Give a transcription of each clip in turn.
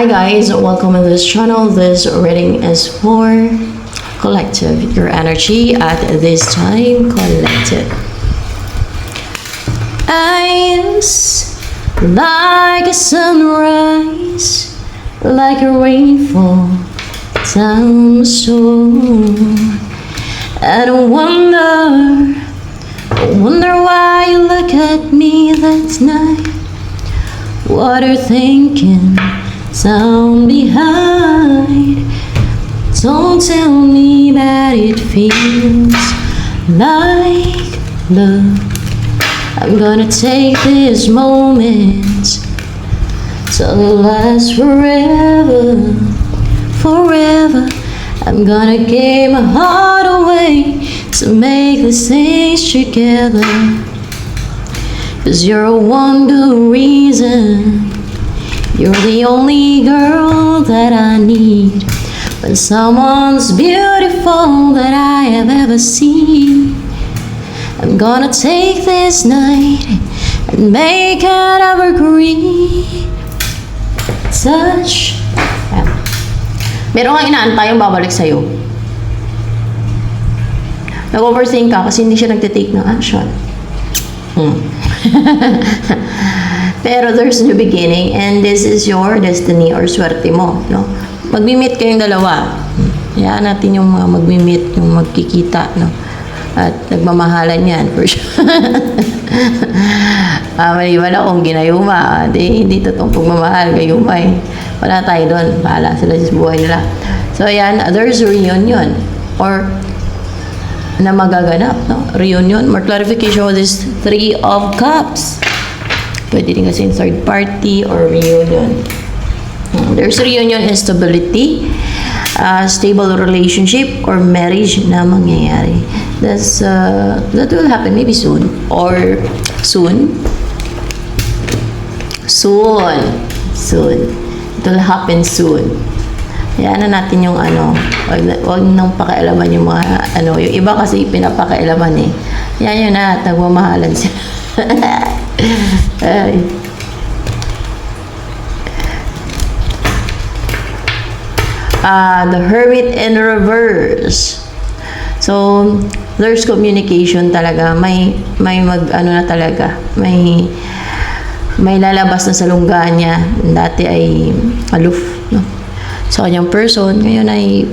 Hi guys, welcome to this channel. This reading is for collective. Your energy at this time, collective. Eyes like a sunrise, like a rainfall down the shore. And I wonder why you look at me that night. What are you thinking down behind? Don't tell me that it feels like love. I'm gonna take this moment till it lasts forever, forever. I'm gonna give my heart away to make this things together. 'Cause you're one good reason. You're the only girl that I need. When someone's beautiful that I have ever seen, I'm gonna take this night and make it evergreen. Touch. Ayan. Meron kang inaantay yung babalik sa'yo. Nag-overthink ka kasi hindi siya nagtitake ng action. Pero there's new beginning and this is your destiny or swerte mo, no? Magmi-meet kayong dalawa. Hayaan natin yung mga magmi-meet, yung magkikita, no? At nagmamahalan yan, for sure. Maliwala kung ginayuma. Hindi totoong pagmamahal, gayuma eh. Wala tayo doon. Bahala sila sa buhay nila. So, ayan, there's a reunion. Or, na magaganap, no? Reunion. More clarification with this Three of Cups. Pwede din kasi third party or reunion. There's reunion and stability, stable relationship or marriage na mangyayari. That will happen maybe soon or soon. It will happen soon. Hayaan na natin yung wag nang pakialaman yung mga yung iba kasi pinapakialaman eh. Yan yun na, nagmamahalan sila. Ay. The Hermit in reverse. So, there's communication talaga. May na talaga. May lalabas na sa lunggaan niya. Dati ay aloof, no? Sa kanyang person, ngayon ay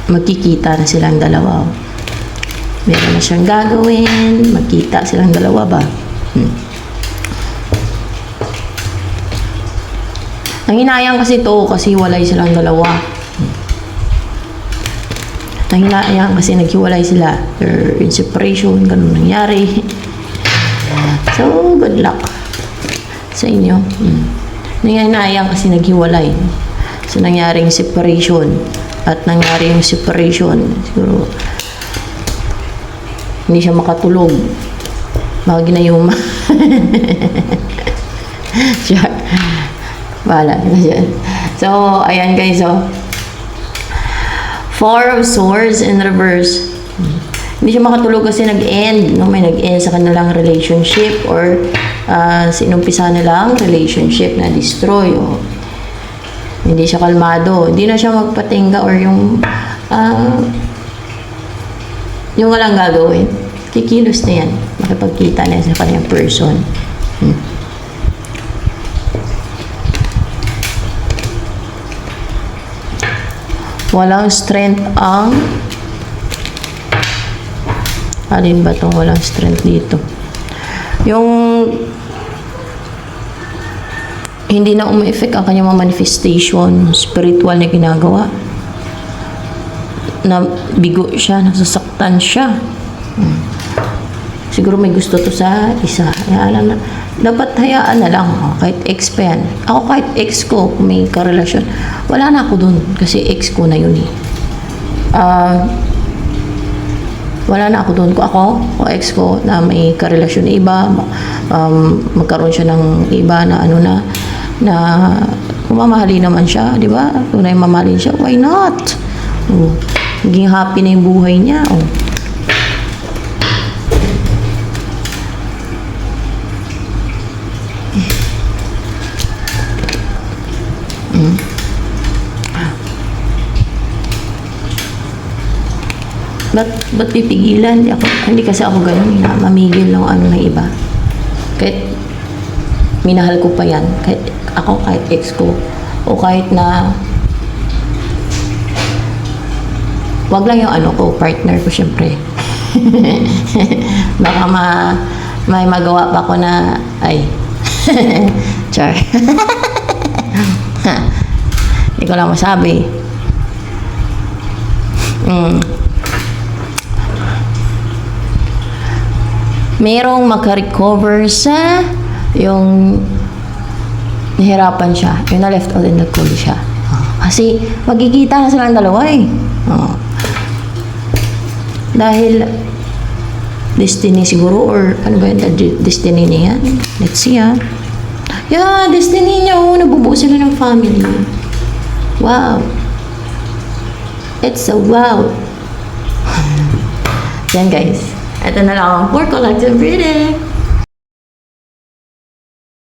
magkikita na silang dalawa. Meron na siyang gagawin, magkita silang dalawa ba? Nanghinayang kasi to kasi walay silang dalawa. Nanghinayang kasi naghiwalay sila. They're in separation, ganun nangyari. So, good luck sa inyo. Nanghinayang kasi naghiwalay. So, nangyaring separation. At nangyari yung separation. Siguro, hindi siya makatulog. Baka ginayuma. Sure. Bahala na siya. So, ayan guys. So, Four of Swords in reverse. Hindi siya makatulog kasi nag-end. No? May nag-end sa kanilang relationship or sinumpisa nilang relationship na destroy. O, hindi siya kalmado. Hindi na siya magpatingga or yung walang gagawin. Kikilos na yan. Makipagkita na yan sa kanyang person. Walang strength ang alin ba itong walang strength dito? Yung hindi na umi-effect ang kanyang mga manifestation spiritual na ginagawa. Na bigo siya, nasasaktan siya. Siguro may gusto to sa isa. Hayaan na. Dapat hayaan na lang. Kahit ex pa yan. Ako kahit ex ko, kung may karelasyon, wala na ako dun. Kasi ex ko na yun eh. Wala na ako dun. Kung ako, o ex ko, na may karelasyon na iba, magkaroon siya ng iba na na kung mamahalin naman siya, di ba? Kung na mamahalin siya, why not? Naging happy na yung buhay niya. ba't pipigilan? Hindi kasi ako ganun, na mamigil ng ano ng iba. Kahit minahal ko pa yan. Kahit ako, kahit ex ko. O kahit na wag lang yung ano ko, partner ko syempre. Baka may magawa pa ko na, ay, char. Hindi ko lang masabi. Merong makarecover sa yung nahirapan siya, yung na left out in the cold siya. Kasi magkikita na silang dalawa eh. Dahil destiny siguro, or ano ba yun, destiny niya. Let's see Yeah, destiny niya. Nabubuo sila ng family. Wow. It's a wow. Yan guys. Ito na lang ang for collective reading.